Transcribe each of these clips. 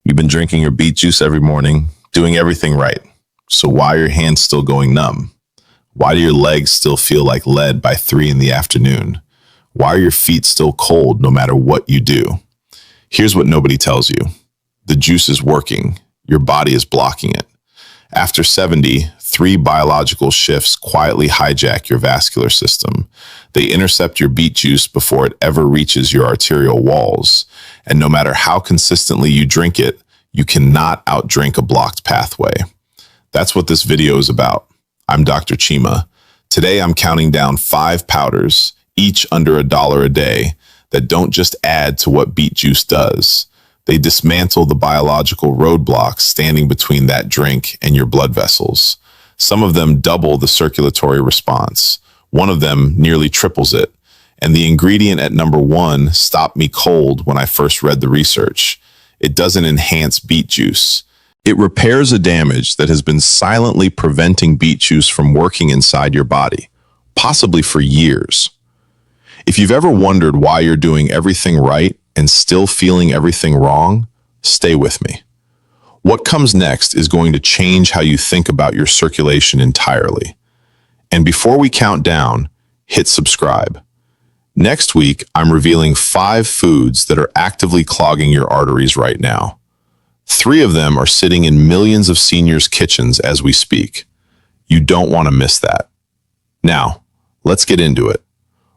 You've been drinking your beet juice every morning, doing everything right. So why are your hands still going numb? Why do your legs still feel like lead by 3 in the afternoon? Why are your feet still cold no matter what you do? Here's what nobody tells you. The juice is working. Your body is blocking it. After 70, 3 biological shifts quietly hijack your vascular system. They intercept your beet juice before it ever reaches your arterial walls. And no matter how consistently you drink it, you cannot outdrink a blocked pathway. That's what this video is about. I'm Dr. Chima. Today I'm counting down 5 powders, each under $1 a day, that don't just add to what beet juice does. They dismantle the biological roadblocks standing between that drink and your blood vessels. Some of them double the circulatory response. One of them nearly triples it. And the ingredient at number 1 stopped me cold when I first read the research. It doesn't enhance beet juice. It repairs a damage that has been silently preventing beet juice from working inside your body, possibly for years. If you've ever wondered why you're doing everything right and still feeling everything wrong, stay with me. What comes next is going to change how you think about your circulation entirely. And before we count down, hit subscribe. Next week, I'm revealing 5 foods that are actively clogging your arteries right now. 3 of them are sitting in millions of seniors' kitchens as we speak. You don't want to miss that. Now, let's get into it.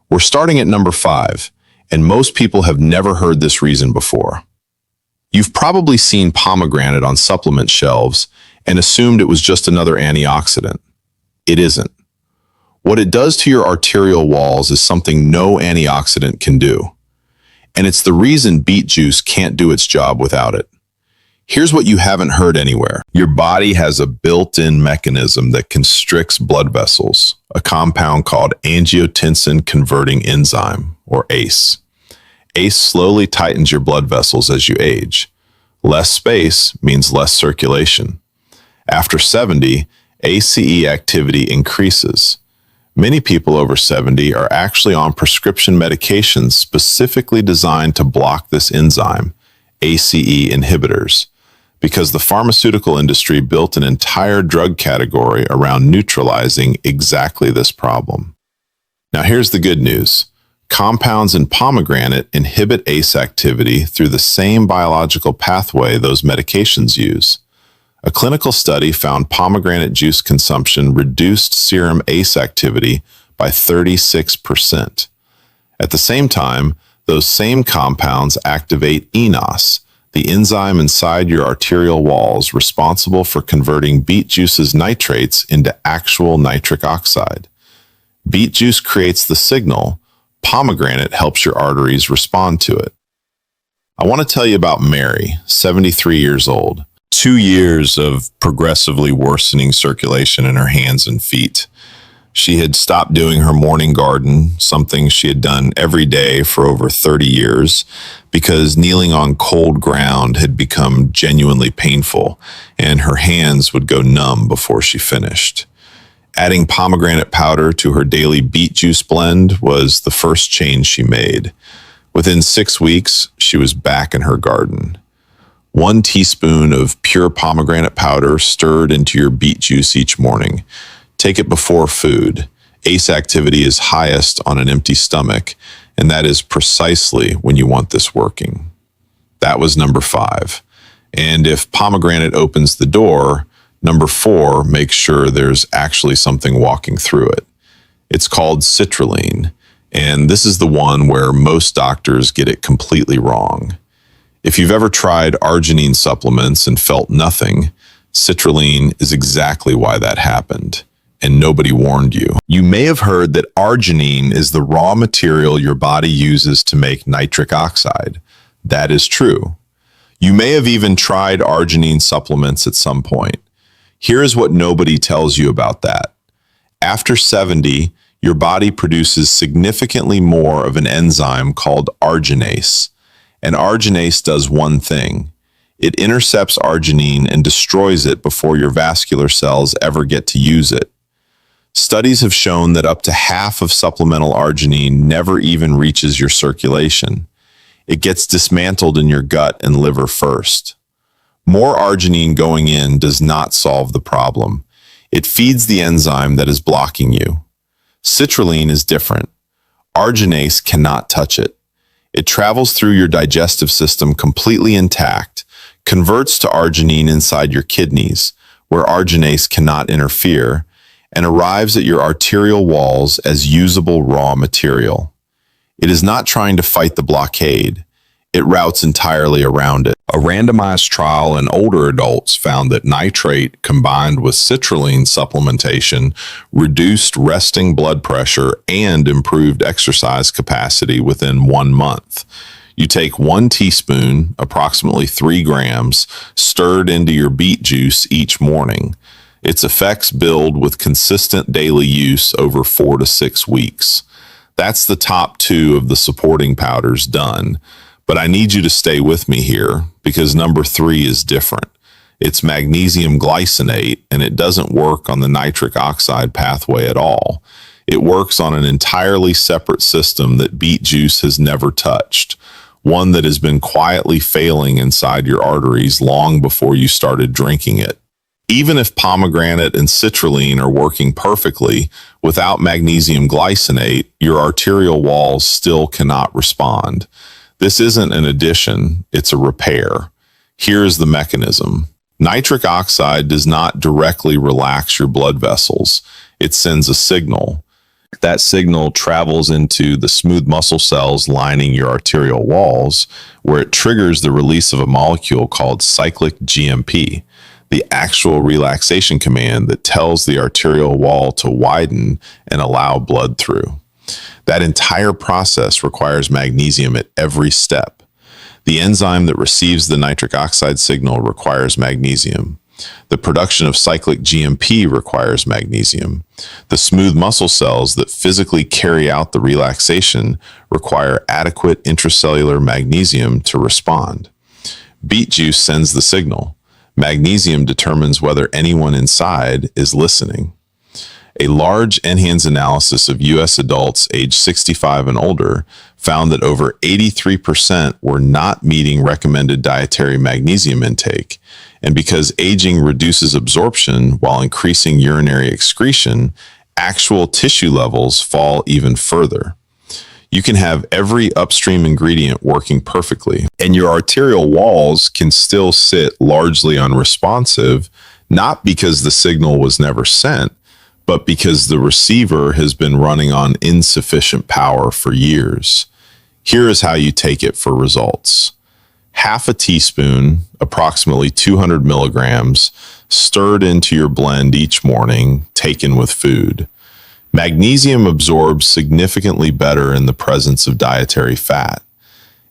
We're starting at number 5, and most people have never heard this reason before. You've probably seen pomegranate on supplement shelves and assumed it was just another antioxidant. It isn't. What it does to your arterial walls is something no antioxidant can do. And it's the reason beet juice can't do its job without it. Here's what you haven't heard anywhere. Your body has a built-in mechanism that constricts blood vessels, a compound called angiotensin-converting enzyme, or ACE. ACE slowly tightens your blood vessels as you age. Less space means less circulation. After 70, ACE activity increases. Many people over 70 are actually on prescription medications specifically designed to block this enzyme, ACE inhibitors, because the pharmaceutical industry built an entire drug category around neutralizing exactly this problem. Now here's the good news. Compounds in pomegranate inhibit ACE activity through the same biological pathway those medications use. A clinical study found pomegranate juice consumption reduced serum ACE activity by 36%. At the same time, those same compounds activate eNOS, the enzyme inside your arterial walls responsible for converting beet juice's nitrates into actual nitric oxide. Beet juice creates the signal. Pomegranate helps your arteries respond to it. I want to tell you about Mary, 73 years old. 2 years of progressively worsening circulation in her hands and feet. She had stopped doing her morning garden, something she had done every day for over 30 years, because kneeling on cold ground had become genuinely painful, and her hands would go numb before she finished. Adding pomegranate powder to her daily beet juice blend was the first change she made. Within 6 weeks, she was back in her garden. 1 teaspoon of pure pomegranate powder stirred into your beet juice each morning. Take it before food. ACE activity is highest on an empty stomach, and that is precisely when you want this working. That was number 5. And if pomegranate opens the door, number 4 makes sure there's actually something walking through it. It's called citrulline, and this is the one where most doctors get it completely wrong. If you've ever tried arginine supplements and felt nothing, citrulline is exactly why that happened, and nobody warned you. You may have heard that arginine is the raw material your body uses to make nitric oxide. That is true. You may have even tried arginine supplements at some point. Here is what nobody tells you about that. After 70, your body produces significantly more of an enzyme called arginase. And arginase does one thing. It intercepts arginine and destroys it before your vascular cells ever get to use it. Studies have shown that up to half of supplemental arginine never even reaches your circulation. It gets dismantled in your gut and liver first. More arginine going in does not solve the problem. It feeds the enzyme that is blocking you. Citrulline is different. Arginase cannot touch it. It travels through your digestive system completely intact, converts to arginine inside your kidneys, where arginase cannot interfere, and arrives at your arterial walls as usable raw material. It is not trying to fight the blockade. It routes entirely around it. A randomized trial in older adults found that nitrate combined with citrulline supplementation reduced resting blood pressure and improved exercise capacity within 1 month. You take 1 teaspoon, approximately 3 grams, stirred into your beet juice each morning. Its effects build with consistent daily use over 4 to 6 weeks. That's the top 2 of the supporting powders done. But I need you to stay with me here because number 3 is different. It's magnesium glycinate, and it doesn't work on the nitric oxide pathway at all. It works on an entirely separate system that beet juice has never touched, one that has been quietly failing inside your arteries long before you started drinking it. Even if pomegranate and citrulline are working perfectly, without magnesium glycinate, your arterial walls still cannot respond. This isn't an addition, it's a repair. Here is the mechanism. Nitric oxide does not directly relax your blood vessels. It sends a signal. That signal travels into the smooth muscle cells lining your arterial walls, where it triggers the release of a molecule called cyclic GMP, the actual relaxation command that tells the arterial wall to widen and allow blood through. That entire process requires magnesium at every step. The enzyme that receives the nitric oxide signal requires magnesium. The production of cyclic GMP requires magnesium. The smooth muscle cells that physically carry out the relaxation require adequate intracellular magnesium to respond. Beet juice sends the signal. Magnesium determines whether anyone inside is listening. A large NHANES analysis of U.S. adults aged 65 and older found that over 83% were not meeting recommended dietary magnesium intake. And because aging reduces absorption while increasing urinary excretion, actual tissue levels fall even further. You can have every upstream ingredient working perfectly, and your arterial walls can still sit largely unresponsive, not because the signal was never sent, but because the receiver has been running on insufficient power for years. Here is how you take it for results. Half a teaspoon, approximately 200 milligrams, stirred into your blend each morning, taken with food. Magnesium absorbs significantly better in the presence of dietary fat.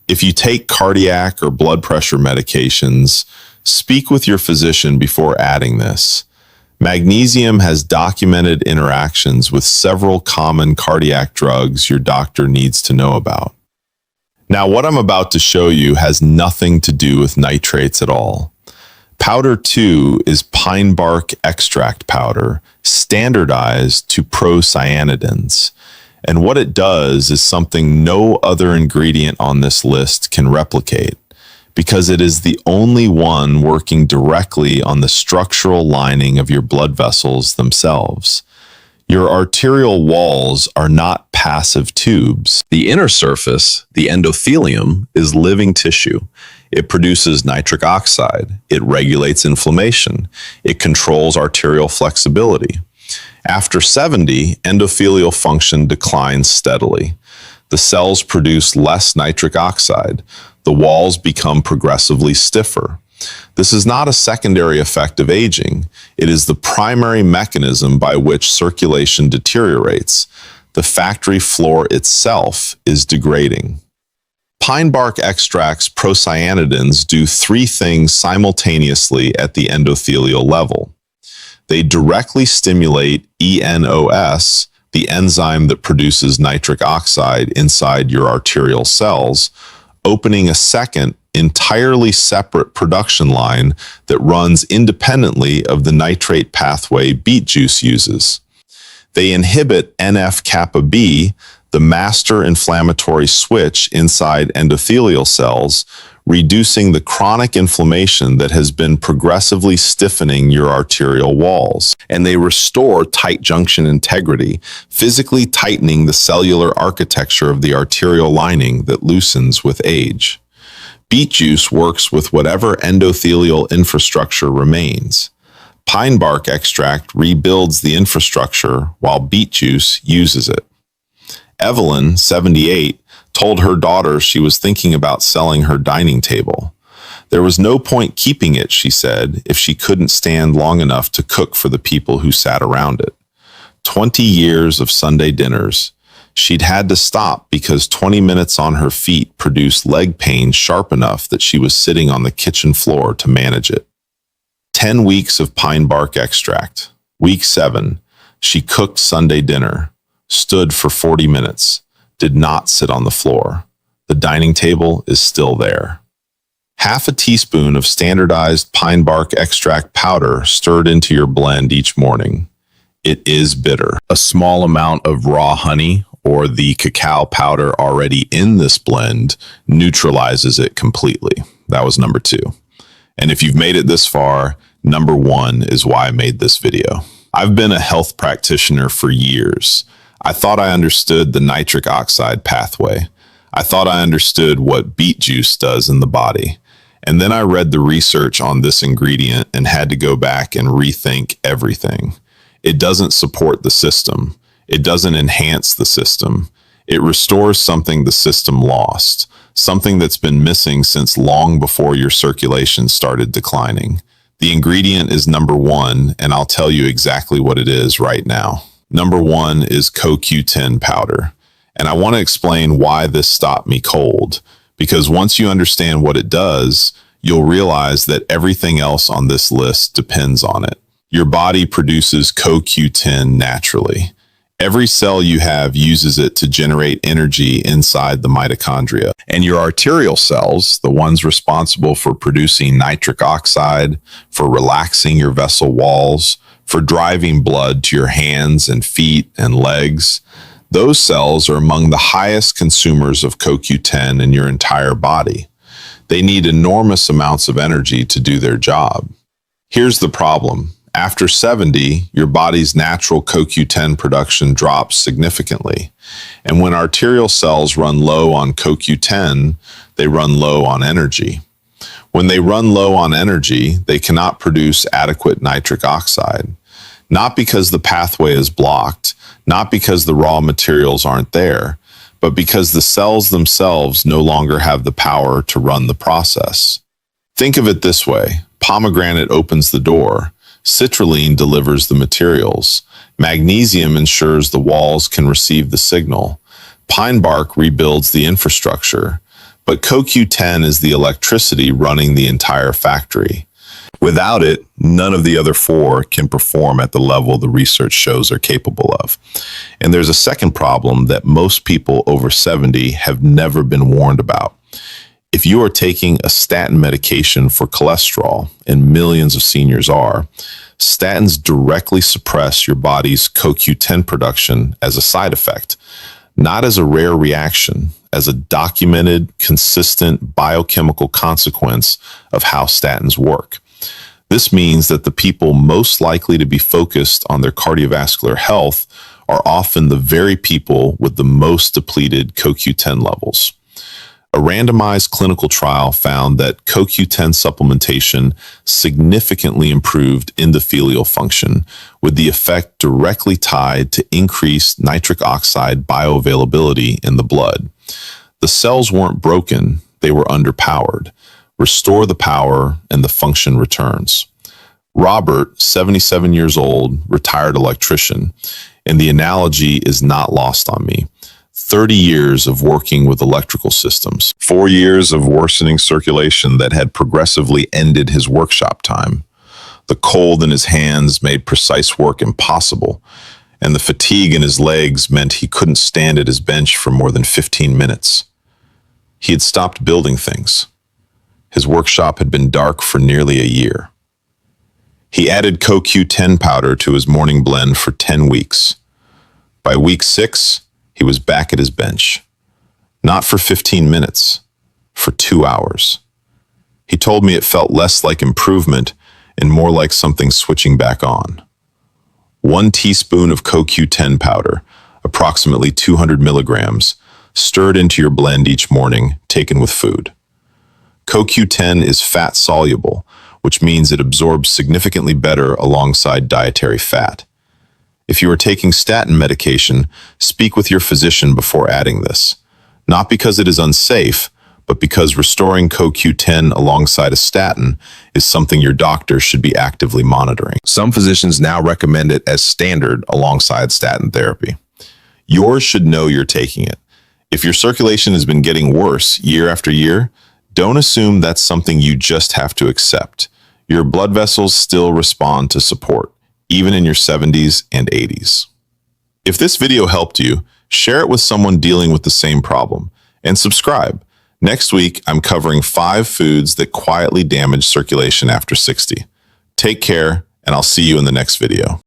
If you take cardiac or blood pressure medications, speak with your physician before adding this. Magnesium has documented interactions with several common cardiac drugs your doctor needs to know about. Now, what I'm about to show you has nothing to do with nitrates at all. Powder 2 is pine bark extract powder, standardized to procyanidins. And what it does is something no other ingredient on this list can replicate, because it is the only one working directly on the structural lining of your blood vessels themselves. Your arterial walls are not passive tubes. The inner surface, the endothelium, is living tissue. It produces nitric oxide. It regulates inflammation. It controls arterial flexibility. After 70, endothelial function declines steadily. The cells produce less nitric oxide. The walls become progressively stiffer. This is not a secondary effect of aging. It is the primary mechanism by which circulation deteriorates. The factory floor itself is degrading. Pine bark extract's procyanidins do 3 things simultaneously at the endothelial level. They directly stimulate ENOS, the enzyme that produces nitric oxide inside your arterial cells, opening a second, entirely separate production line that runs independently of the nitrate pathway beet juice uses. They inhibit NF-kappa B, the master inflammatory switch inside endothelial cells, reducing the chronic inflammation that has been progressively stiffening your arterial walls. And they restore tight junction integrity, physically tightening the cellular architecture of the arterial lining that loosens with age. Beet juice works with whatever endothelial infrastructure remains. Pine bark extract rebuilds the infrastructure while beet juice uses it. Evelyn, 78, told her daughter she was thinking about selling her dining table. There was no point keeping it, she said, if she couldn't stand long enough to cook for the people who sat around it. 20 years of Sunday dinners. She'd had to stop because 20 minutes on her feet produced leg pain sharp enough that she was sitting on the kitchen floor to manage it. 10 weeks of pine bark extract. Week 7, she cooked Sunday dinner, stood for 40 minutes, did not sit on the floor. The dining table is still there. Half a teaspoon of standardized pine bark extract powder stirred into your blend each morning. It is bitter. A small amount of raw honey or the cacao powder already in this blend neutralizes it completely. That was number 2. And if you've made it this far, number 1 is why I made this video. I've been a health practitioner for years. I thought I understood the nitric oxide pathway. I thought I understood what beet juice does in the body. And then I read the research on this ingredient and had to go back and rethink everything. It doesn't support the system. It doesn't enhance the system. It restores something the system lost, something that's been missing since long before your circulation started declining. The ingredient is number 1, and I'll tell you exactly what it is right now. Number 1 is CoQ10 powder. And I want to explain why this stopped me cold, because once you understand what it does, you'll realize that everything else on this list depends on it. Your body produces CoQ10 naturally. Every cell you have uses it to generate energy inside the mitochondria. And your arterial cells, the ones responsible for producing nitric oxide, for relaxing your vessel walls, for driving blood to your hands and feet and legs, those cells are among the highest consumers of CoQ10 in your entire body. They need enormous amounts of energy to do their job. Here's the problem. After 70, your body's natural CoQ10 production drops significantly. And when arterial cells run low on CoQ10, they run low on energy. When they run low on energy, they cannot produce adequate nitric oxide. Not because the pathway is blocked, not because the raw materials aren't there, but because the cells themselves no longer have the power to run the process. Think of it this way. Pomegranate opens the door. Citrulline delivers the materials. Magnesium ensures the walls can receive the signal. Pine bark rebuilds the infrastructure. But CoQ10 is the electricity running the entire factory. Without it, none of the other 4 can perform at the level the research shows they're capable of. And there's a second problem that most people over 70 have never been warned about. If you are taking a statin medication for cholesterol, and millions of seniors are, statins directly suppress your body's CoQ10 production as a side effect, not as a rare reaction, as a documented, consistent biochemical consequence of how statins work. This means that the people most likely to be focused on their cardiovascular health are often the very people with the most depleted CoQ10 levels. A randomized clinical trial found that CoQ10 supplementation significantly improved endothelial function, with the effect directly tied to increased nitric oxide bioavailability in the blood. The cells weren't broken, they were underpowered. Restore the power and the function returns. Robert, 77 years old, retired electrician, and the analogy is not lost on me. 30 years of working with electrical systems, 4 years of worsening circulation that had progressively ended his workshop time. The cold in his hands made precise work impossible, and the fatigue in his legs meant he couldn't stand at his bench for more than 15 minutes. He had stopped building things. His workshop had been dark for nearly a year. He added CoQ10 powder to his morning blend for 10 weeks. By week 6, he was back at his bench. Not for 15 minutes, for 2 hours. He told me it felt less like improvement and more like something switching back on. 1 teaspoon of CoQ10 powder, approximately 200 milligrams, stirred into your blend each morning, taken with food. CoQ10 is fat soluble, which means it absorbs significantly better alongside dietary fat. If you are taking statin medication, speak with your physician before adding this, not because it is unsafe, but because restoring CoQ10 alongside a statin is something your doctor should be actively monitoring. Some physicians now recommend it as standard alongside statin therapy. Yours should know you're taking it. If your circulation has been getting worse year after year, don't assume that's something you just have to accept. Your blood vessels still respond to support, even in your 70s and 80s. If this video helped you, share it with someone dealing with the same problem, and subscribe. Next week, I'm covering 5 foods that quietly damage circulation after 60. Take care, and I'll see you in the next video.